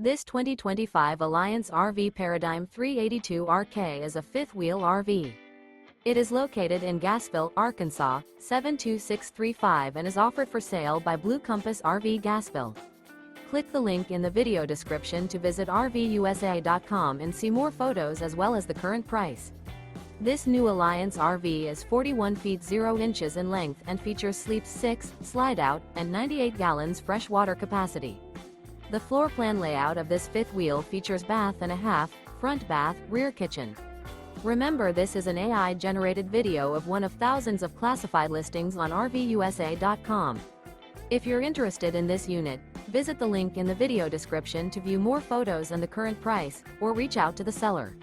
This 2025 Alliance RV Paradigm 382RK is a fifth-wheel RV. It is located in Gassville, Arkansas, 72635 and is offered for sale by Blue Compass RV Gassville. Click the link in the video description to visit RVUSA.com and see more photos as well as the current price. This new Alliance RV is 41 feet 0 inches in length and features sleeps 6, slide-out, and 98 gallons fresh water capacity. The floor plan layout of this fifth wheel features bath and a half, front bath, rear kitchen. Remember, this is an AI-generated video of one of thousands of classified listings on RVUSA.com. If you're interested in this unit, visit the link in the video description to view more photos and the current price, or reach out to the seller.